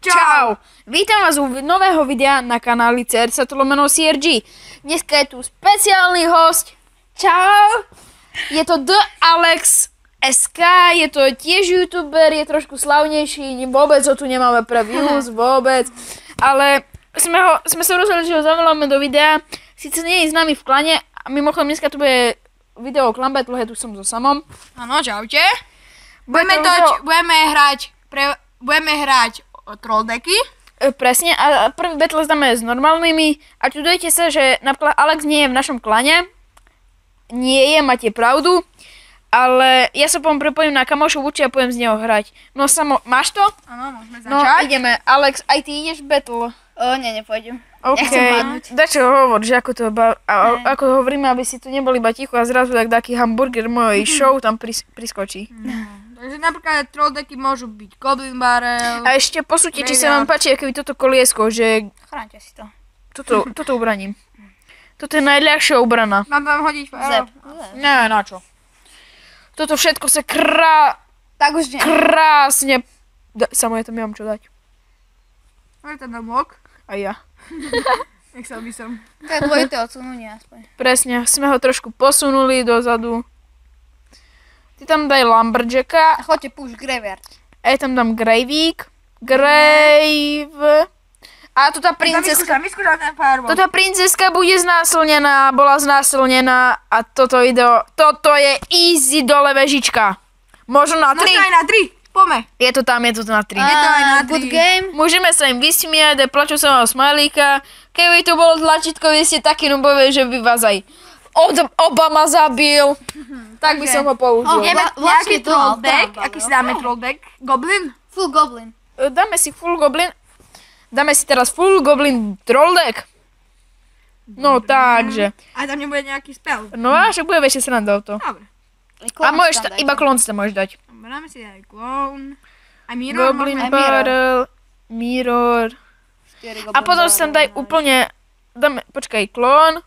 Čau! Vítam vás u nového videa na kanáli CRC_CRG. Dneska je tu speciálny host. Čau! Je to The Alex SK, je to tiež youtuber, je trošku slavnejší, vôbec ho tu nemáme pre views, vôbec. Ale sme sa rozhodli, že ho zavoláme do videa. Sice nie je s nami v klane, a mimochodom dneska tu bude video o Clan Battle, tu som so Samom. Áno, čaute. Budeme hrať troll decky. Presne, a prvý battle zdáme s normálnymi. A čudujete sa, že napríklad Alex nie je v našom klane. Nie je, máte pravdu. Ale ja sa potom prepojím na kamošu Vuči a pôjdem z neho hrať. No Samo, máš to? Áno, môžeme začať. No, ideme. Alex, aj ty ideš battle? Nepôjdem. Nechcem padnúť. Dačo hovor, že ako to ako hovoríme, aby si tu neboli iba ticho a zrazu taký hamburger mojej show tam priskočí. Takže napríklad troll decky môžu byť Goblin Barrel. A ešte posúďte, či sa vám páči, keby toto koliesko, že Chráňte si to. toto ubraním. Toto je najľahšia obrana. Mám tam hodiť Zep. Ne, na čo? Toto všetko sa Tak už nie. krásne... Samo ja tam nemám čo dať. Môže ten domok. A ja. Nechcel by som. To je dvojité odsunutie aspoň. Presne, sme ho trošku posunuli dozadu. Ty tam daj Lumberjacka. A choďte push graveyard. A ja tam dám Gravík. Grave... A tu tá princeska... Vyskúšam ten fireball. Toto princeska bude znásilnená, bola znásilnená a toto je easy dole vežička. Možno na 3. Možno aj na 3. Poďme. Je to tam na 3. to aj na Good 3. game. Môžeme sa im vysmiať, plaču sa vám smajlíka. Keby tu bolo tlačítko, vy ste takí nubové, že by vás aj Obama zabil. Tak by som ho použil. Nejaký troll deck. Aký si dáme troll deck? Goblin? Full goblin. Dáme si full goblin. Dáme si teraz full goblin troll deck. No takže. A tam nebude nejaký spell. No a však bude väčšie sranda o to. Dobre. A môžeš iba klon si tam môžeš dať. Dáme si aj clone. A mirror Goblin môžeme. Barrel, Mirror. A potom si tam daj úplne, počkaj, klon,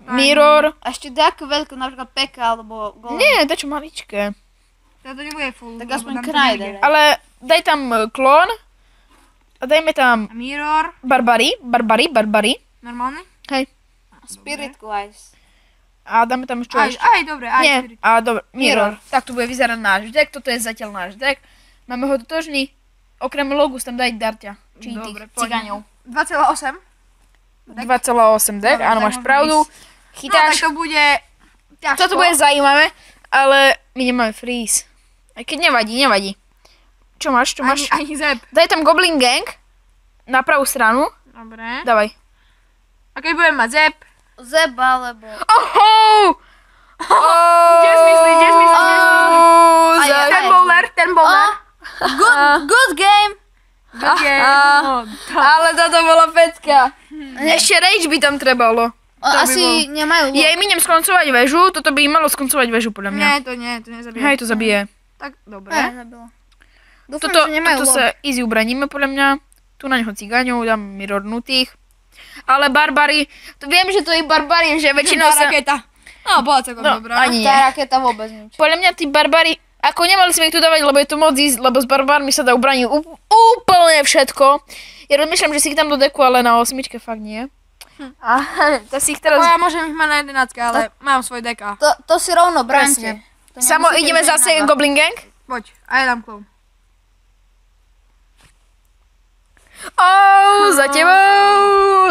Mirror. A ešte takú veľkú, napríklad Peka alebo golem. Nie, daj čo maličké. To nebude full. Tak aspoň lebo tam to Knider. nejde. Ale daj tam klon a dajme tam A mirror. Barbary. Normálne? Hej. Spirit Wise. A dáme tam čo ešte? Aj, dobre, aj Nie, spirit. a dobre, Mirror. Tak tu bude vyzerať náš deck, toto je zatiaľ náš deck. Máme ho totožný, okrem logu tam daj Darťa, či tých Dobre, poďme. cigáňov. 2,8. 2,8 deck, áno, máš pravdu. No tak Chytáš. to bude ťažko. Toto bude zaujímavé, ale my nemáme freeze. Aj keď nevadí. Čo máš? Ani zep. Daj tam Goblin Gang na pravú stranu. Dobre. Dávaj. A keď budem mať zep. Zeb alebo... Oho! Jazz myslí. Za- Ten bowler. Good game. Ale toto bola pecka. Ešte rage by tam trebalo. Asi nemajú Ja im idem skoncovať väžu, toto by im malo skoncovať väžu podľa mňa. Nie, to nezabije. Hej, to zabije. Tak, dobre. Zabilo. Dúfam, Toto že nemajú sa easy ubraníme podľa mňa. Tu na neho cigáňov dám mirornutých. Ale barbary, to viem, že to je barbary, že väčšinou Tá sa... raketa. No, bola celkom dobrá. ani nie. Tá raketa vôbec nič. Podľa mňa tí barbary, ako nemali sme ich tu dávať, lebo je to moc ísť, lebo s barbarmi sa dá ubraniť úplne všetko. Ja rozmýšľam, že si ich dám do deku, ale na 8 fakt nie. A to si ich teraz... Ja môžem ich mať na 11, ale mám svoj deka. To si rovno bránte. To Samo, nemusíte ideme vziať zase na dva. Goblin Gang? Poď, a ja dám clone.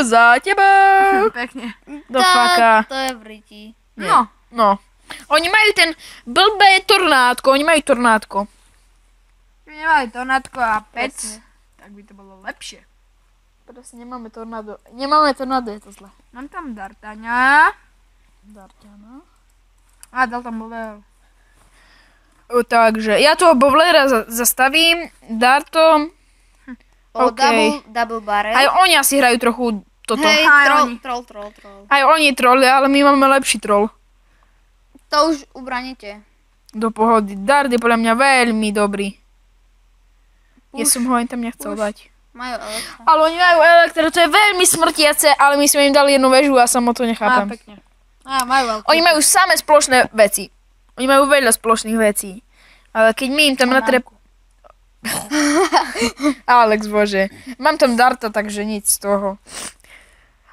Za tebou. Pekne. Do faka. To je v riti. No, Oni majú ten blbé tornádko, keby nemali tornádko a pec, Presne. tak by to bolo lepšie. Presne, nemáme tornádo, je to zle. Mám tam Dartaňa. Darťana. A dal tam bowler. Takže, ja toho bowlera zastavím, Dartom. OK. Double barrel. Aj oni asi hrajú trochu toto. Hej, Aj oni. troll. Aj oni trolli, ale my máme lepší troll. To už ubranite. Do pohody. Dart je podľa mňa veľmi dobrý. Ja som ho ani tam nechcel dať. Majú elektra. Ale oni majú elektro, to je veľmi smrtiace, ale my sme im dali jednu väžu a samo to nechápem. Pekne. Majú veľkú. Oni majú samé spoločné veci. Oni majú veľa spoločných vecí. Ale keď my im tam Alex, bože. Mám tam Darta, takže nic z toho.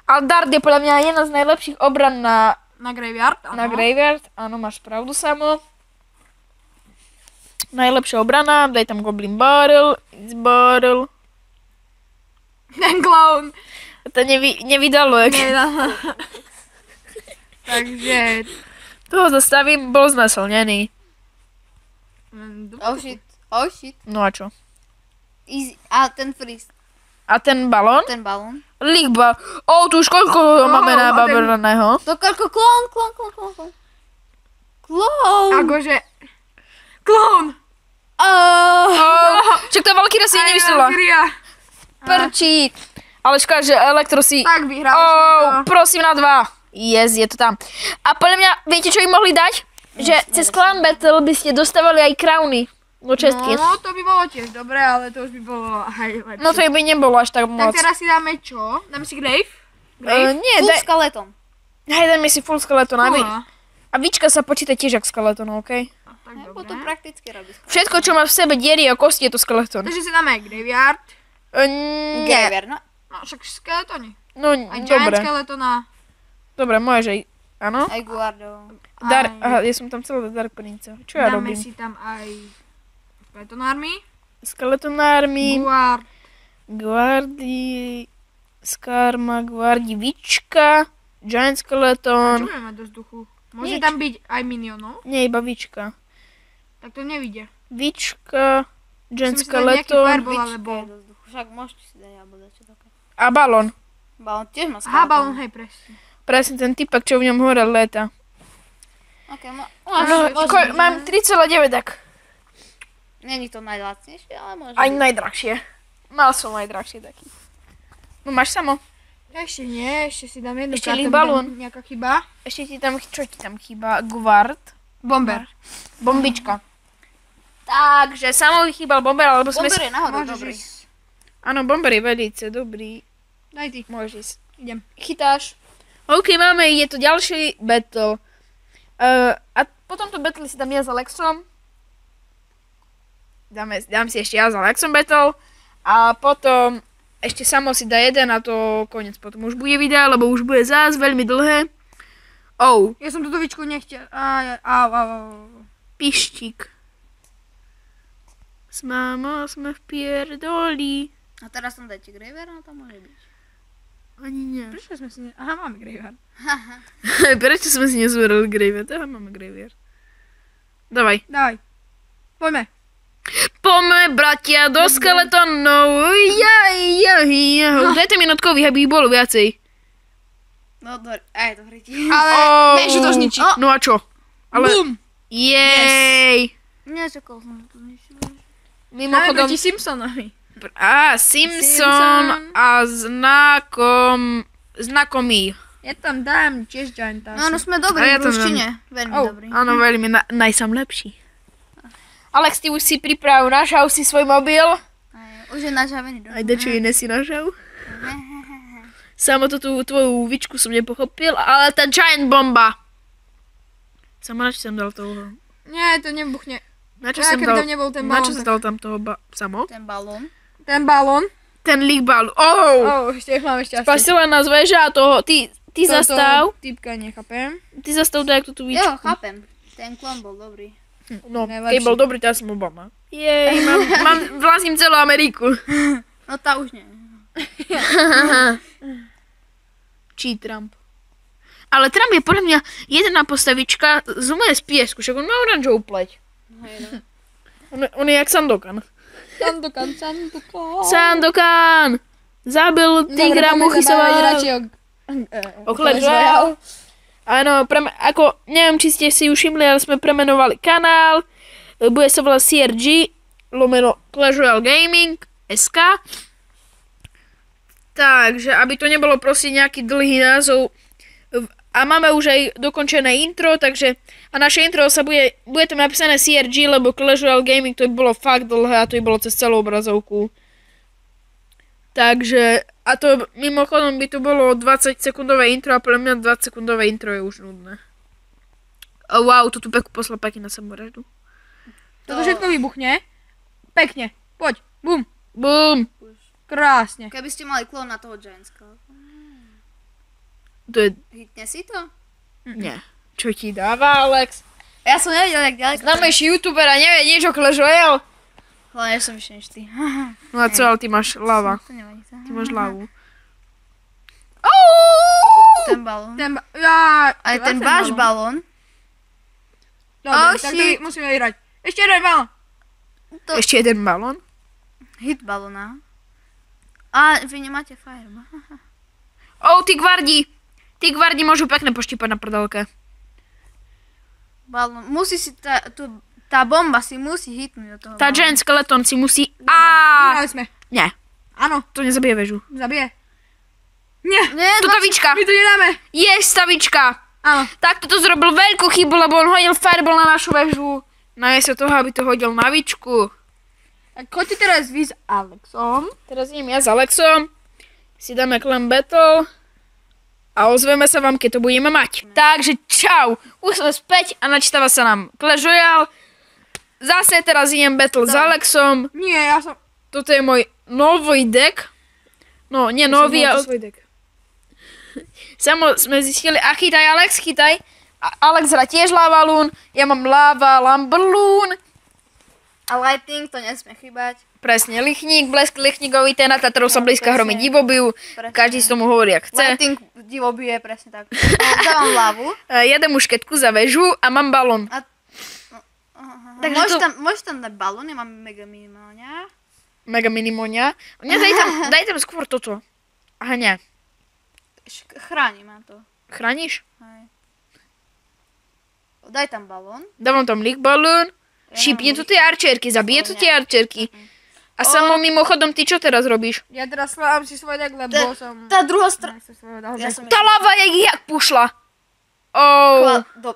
Ale Dart je podľa mňa jedna z najlepších obran na Graveyard, áno. Na Graveyard, áno, máš pravdu, Samo. Najlepšia obrana, daj tam Goblin Barrel, X Barrel. Ten clown. To nevydalo, jak... Takže... Toho zastavím, bol znasilnený. Oh shit. Oh shit. No a čo? Easy. A ten freeze. A ten balón? Ten balón. Ligba. Tu už koľko máme na a ten- baberaného? To koľko klon. Klon. Akože... Clown. Čak tá Valkyria si nevyslela. Valkyria. Prčí. Ale škoda, že Elektro si... Tak vyhrali sme to. Prosím na 2. Yes, je to tam. A podľa mňa, viete čo im mohli dať? Že cez Clan Battle by ste dostávali aj crowny. Do čestky. No, to by bolo tiež dobré, ale to už by bolo aj lepšie. No to by nebolo až tak Tak moc. teraz si dáme čo? Dáme si Grave? Nie, Full skeleton. dajme si full skeleton. Fúha. A Vička sa počíta tiež ako skeleton, okej? Tak Lebo dobre. to prakticky robí skeleton. Všetko, čo má v sebe diery a kosti, je to skeleton. Takže si dáme aj Graveyard. Nie. Graveyard, no. No, však skeletoni. No, Aj Giant dobre. Skeletona. Dobre, môžeš aj... Áno? Aj Guardo. Aha, ja som tam celé do Dark Prince. Čo ja Dáme robím? si tam aj Skeleton Army. Skeleton Army, Guard. Guardi, Skarma, Guardi, Vička, Giant Čo Skeleton. budeme mať do vzduchu? Môže Nič. tam byť aj minionov? Nie, iba Vička. Tak to nevidia. Vička, Giant Som si dal nejaký Skeleton fireball, Vička alebo... je do vzduchu. Však môžete si dať alebo dačo také. a balón. Balón tiež má Aha, skeleton. balón, hej, presne. Presne ten typek, čo v ňom hore leta. Ok, No, môžeme. mám 3,9 tak. Není to najlacnejšie, ale môže Aj byť. najdrahšie. Mal som najdrahšie taký. No máš Samo. Ešte nie, ešte si dám jednu Ešte kartu, líh bude balón. Nejaká chyba. Ešte ti tam, čo ti tam chýba? Guard. Bomber. Bombička. Takže Samovi chýbal bomber, alebo sme... Bomber je náhodou Môžeš dobrý. ísť. Áno, bomber je velice dobrý. Daj ty. Môžeš ísť. Idem. Chytáš. OK, máme, je to ďalší battle. A po tomto battle si dám ja s Alexom. Dám si ešte ja s Alexom battle. A potom ešte Samo si dá jeden a to koniec potom už bude video, lebo už bude zás veľmi dlhé. Ja som túto vičku nechťel. Au. Pištík. S mámou sme v pierdoli. A teraz som dajte Graveyard, no to môže byť. Ani nie. Prečo sme si... Aha, máme Graveyard. Prečo sme si nezvorili Graveyard? Aha, máme Graveyard. Dávaj. Daj. Poďme. Poďme, bratia, do skeletonov. Dajte mi notkových, aby ich bolo viacej. No dobre, aj to hrytí. Ale vieš, že to zničí. No a čo? Ale... Bum. Jej. Nečakal som, že to zničilo. Máme Mimochodom... proti Simpsonovi. Simpson a znakomý. Ja tam dám tiež Gianta. No, sme dobrí A ja v to ruštine. Veľmi dobrí. Áno, veľmi, najsam lepší. Alex, ty už si priprav, našal si svoj mobil. Už je nažavený. Aj dačo iné si našal. Samo tú tvoju vičku som nepochopil, ale tá giant bomba. Samo, na čo som dal toho? Nie, to nebuchne. Na čo Ja, som keby dal? tam nebol ten Na balón, čo som dal tam toho Samo? Ten balón. Ten balón. Ten lík balu. Ešte máme šťastie. Spasila nás väža a toho, ty zastav. Typka nechápem. Ty zastav daj tú Jo, vičku. chápem. Ten klon bol dobrý. No, Najlepší. keď bol dobrý, tá som Obama. Jej, vlastním celú Ameriku. No tá už nie. Či Trump. Ale Trump je podľa mňa jedená postavička z z piesku, však on má oranžovú pleť. On je jak Sandokan. Sandokan! Zabil tigra, muchysoval. O Clash Royale. Áno, ako, neviem, či ste si už všimli, ale sme premenovali kanál. Bude sa volať CRG, lomeno Clash Royale Gaming, SK. Takže, aby to nebolo proste nejaký dlhý názov. A máme už aj dokončené intro, takže... A naše intro sa bude tam napísané CRG, lebo Clash Royale Gaming to by bolo fakt dlhé a to by bolo cez celú obrazovku. Takže... A to mimochodom by to bolo 20 sekundové intro a podľa mňa 20 sekundové intro je už nudné. Wow, tu Peku poslal Peky na samovraždu. Toto všetko vybuchne. Pekne. Poď, bum. Bum. Krásne. Keby ste mali klon na toho Giantska. To je... Hitne si to? Nie. Čo ti dáva, Alex? Ja som nevedel, jak ďaleko. Známejší youtuber a nevie nič o Clash Royale. Hlavne, že som vyššie než ty. No a co, ale ty máš lava. To nevadí. Ty máš lavu. Ten balón. Aj ten vlastne váš balón. Dobre, Oh, tak to shit. musíme vyhrať. Ešte jeden balón. To Ešte jeden balón. hit balóna. A vy nemáte fireball. Tí gvardi. Tí gvardi môžu pekne poštípať na prdelke. Balón. Musí si tá bomba si musí hitnúť do toho Tá balóna. giant skeleton si musí... Vyhrali sme. Nie, Áno, to nezabije väžu. zabije. Nie, Nie, Tu tavička. my to nedáme. Je stavička. Áno. Takto to zrobil veľkú chybu, lebo on hodil fireball na našu väžu. Namiesto toho, aby to hodil na vičku. Tak choďte teraz vy s Alexom. Teraz idem ja s Alexom. Si dáme clan battle. A ozveme sa vám, keď to budeme mať. Takže čau. Už sme späť a načítava sa nám Clash Royale. Zase teraz idem battle s Alexom. Nie, ja som... Toto je môj nový deck. No, nie nový, ale svoj deck. Samo sme zistili, a chytaj Alex, chytaj. Alex hrá tiež lava loon, ja mám lava lumberloon. A lighting, to nesmie chýbať. Presne, lichník, blesk lichníkový, ten na Tatrov sa blízka presne. hromy divobiu. Presne. Každý z tomu hovorí, ak chce. Lighting divo bije, presne tak. Dávam lavu. Jedem mušketku za väžu a mám balón. Takže Môžeš tam dať balón, ja mám mega minimálne. Mega minimonia. Nie, daj tam skôr toto. Aha, nie. Chráni ma to. Chrániš? Hej. Daj tam balón. Dávam tam leak balón. Šipni tu tie arčerky, zabije tu tie arčerky. A samo mimochodom, ty čo teraz robíš? Ja teraz slávam si svoj deck, lebo som... Tá druhá strana. Ja Tá lava je jak pušla.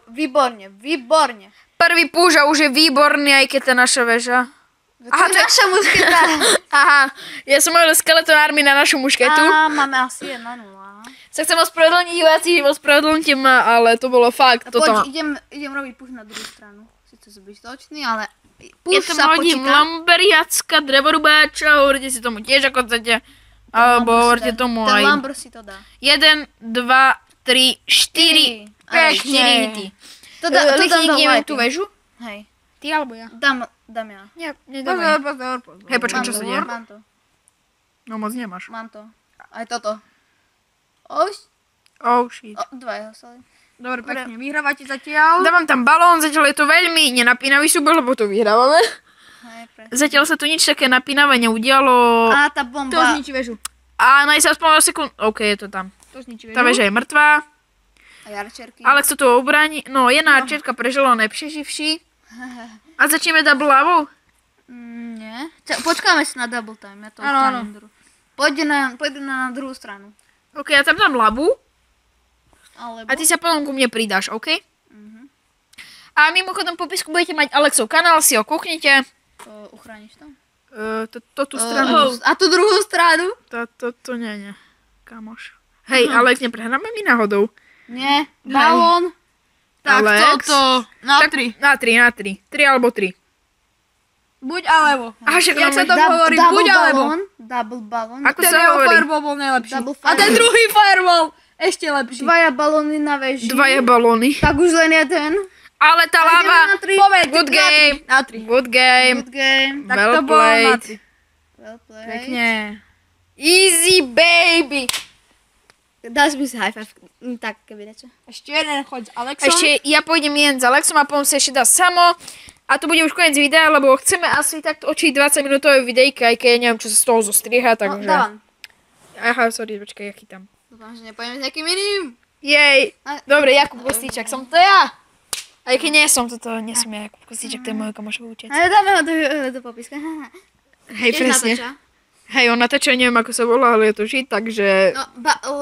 Výborne, výborne. Prvý púž a už je výborný, aj keď tá naša väža. Aha, to je naša mušketa. Aha, ja som mojil skeleton army na našu mušketu. Á, máme asi 1-0. Sa chcem ospravedlniť, diváci, ospravedlňte ma, ale to bolo fakt. Poď, idem robiť push na druhú stranu. Sice zbytočný, ale Ja push tam sa hodím počíta. lamberiacka, drevorubáča, hovorite si tomu tiež ako chcete. Alebo hovorite tomu Ten aj... Lambr si to dá. 1, 2, 3, 4. Pekne. 4 hity. To dám do Lichník, tú lighting. väžu? Hej. Ty alebo ja? Dám ja. Nie, nedávaj. Pozor. Hej, počkaj, čo Mám sa to, deje? Mám to, No moc nemáš. mám to. Aj toto. Oš, Oh shit. dva jeho soli. Dobre, pekne, vyhrávate zatiaľ. Dávam tam balón, zatiaľ je to veľmi nenapínavý súbor, lebo to vyhrávame. Hej, presne. Zatiaľ sa tu nič také napínavé neudialo. A tá To bomba. zničí väžu. A nájsť sa aspoň o sekund... OK, je to tam. To zničí väžu. Tá väža je mŕtvá. A jarčerky. Alex to tu obráni. No, jedna arčerka prežila, nepřeživší. A začneme double lavou? Nie. Počkáme si na double time, ja to Áno, áno. ostanem. Pôjde na druhú stranu. OK, ja tam dám lavu. Alebo... A ty sa potom ku mne pridáš, OK? A mimochodom v popisku budete mať Alexov kanál, si ho kúknite. Uchrániš to? Tú stranu. A tú druhú stranu? To nie. Kamoš. Hej, Alex, neprehráme mi náhodou. Nie. Balón. Tak Alex. toto. Na Tak 3. Na 3. 3 alebo 3. Buď alebo. Aha, však Jak sa máme- to hovorí, buď alebo. Double balón. Ako Ten sa jeho hovorí? fireball bol najlepší. Double A ten fireball. druhý fireball ešte lepší. Dvaja balóny na veži. Dvaja balóny. Tak už len jeden. Ale tá Ideme lava... na tri. Povedz, Good game. Na 3. Good game. Good game. Tak Well to bolo na played. 3. Well played. Pekne. Easy baby. Dáš mi si high five. Tak, keby niečo. Ešte jeden choď s Alexom. Ešte ja pôjdem jeden s Alexom a potom sa ešte dá samo. A to bude už koniec videa, lebo chceme asi tak točiť 20 minútové videjka, aj keď ja neviem, čo sa z toho zostrieha, No, takže... dávam. Aha, sorry, počkaj, ja chytám. Dúfam, že nepojeme s nejakým iným. Jej. A- Dobre, Jakub Kostíčak, som to ja. Aj keď nie som, toto nie som ja, Jakub Kostíčak, to je môj kamošov učec. Ale dáme ho do popiska. Hej, presne. Hej, on natáča, neviem ako sa volá, ale je to žid, takže No,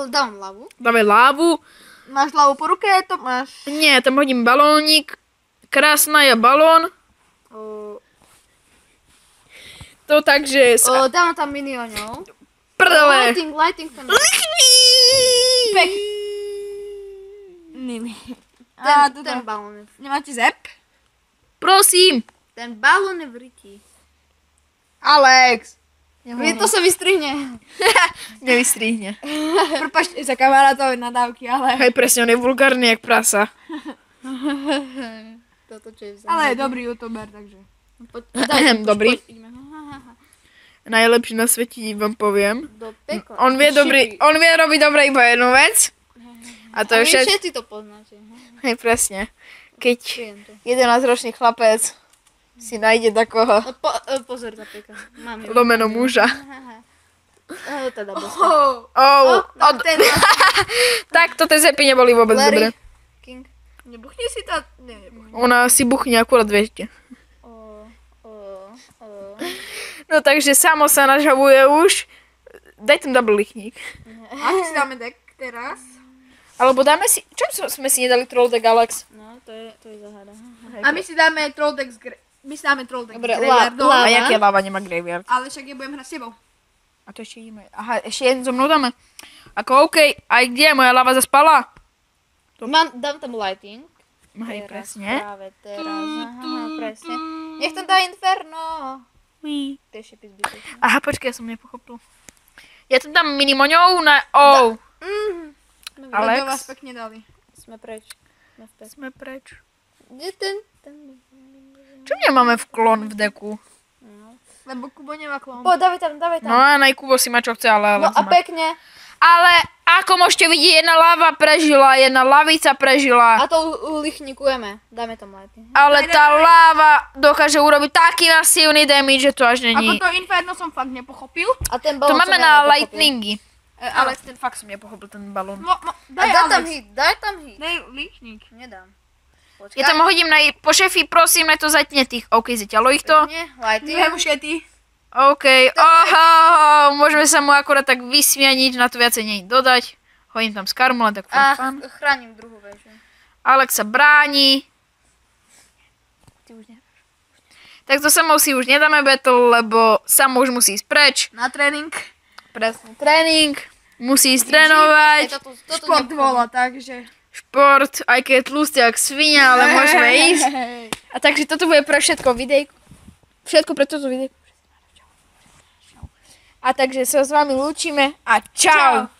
dávam lavu. dáme lávu. Máš hlavu po ruke, to máš. Nie, tam hodím balónik. Krásna je balón. To takže... Dávam tam minionov. Prdele. Lighting tam. Pek. Nimi. A Ten toto. balón. Nemáte zep? Prosím. Ten balón je v ryti. Alex! To sa vystrihne. Nevystrihne. Prepačte za kamarátové nadávky, ale... Hej, presne, on je vulgárny jak prasa. Toto, čo je Ale je dobrý youtuber, takže... Dobrý. Najlepší na svete vám poviem. Do pekla. On vie robiť dobre iba jednu vec. A to je všetko. Všetci to poznáte. Hej, presne. Keď Viem to. 11-ročný chlapec si nájde takého Pozor za peka. Mám ju. lomeno muža. Teda boska. Ten... Tak to tie zepy neboli vôbec Larry. dobré. King. Nebuchni si to... Nebuchni. Ona si buchne akurát viete. O. No takže samo sa nažavuje už. Daj tam double lichník. Aký si dáme deck teraz? Alebo dáme si... Čo sme si nedali Troll the Galax? No, to je zaháda. A my si dáme Troll deck My si dáme Troll deck Dobre, s Graveyardom. Lava. A jaké lava nemá graveyard? Ale však ja budem hrať s tebou. A to ešte ideme. Aha, ešte jeden so mnou dáme. Ako OK, aj kde? Moja lava zaspala? Dám tam lighting. Hej, Teraz, presne. Práve teraz. Aha, presne. Nech tam dá Inferno. To je ešte zbytočné. Aha, počkaj, ja som nepochopil. Ja tam dám minimoňou na... Oh. Ale Alex? vás pekne dali. Sme preč. Sme preč. Kde ten? Čo nemáme vklon v deku? Lebo Kubo nemá klon. Dávaj tam. No a Najkubo si ma čo chce, ale... No a pekne. Ale ako môžete vidieť, jedna lava prežila, jedna lavica prežila. A to ulichnikujeme. Dáme tam lighting. Ale tá lava dokáže urobiť taký masívny damage, že to až Ako není. to Inferno som fakt nepochopil. A ten To balón máme som ja na nepochopil. lightningy. Ale ten fakt som nepochopil, ten balón. Daj Daj tam Alex. hit, daj tam hit. Daj líčnik. Nedám. Počkaj. Ja tam hodím po šefi, prosím, nech to zatne tých. OK, zatiaľo ich to. Nie, lighting. Dve muškety. OK, môžeme sa mu akorát tak vysmianiť, na to viacej nie dodať. Hodím tam skarmu, len tak for A fun. chránim druhú väžu. Alex sa bráni. Ty už nedáš. Tak to samou si už nedáme battle, lebo sam už musí ísť preč. Na tréning. Presne, tréning. Musí ísť trénovať. Toto Šport vola, takže... Šport, aj keď je tlustý jak svinia, ale môžeme ísť. A takže toto bude pre všetko videjko. Všetko pre toto videjko. A takže sa s vami lúčime a čau.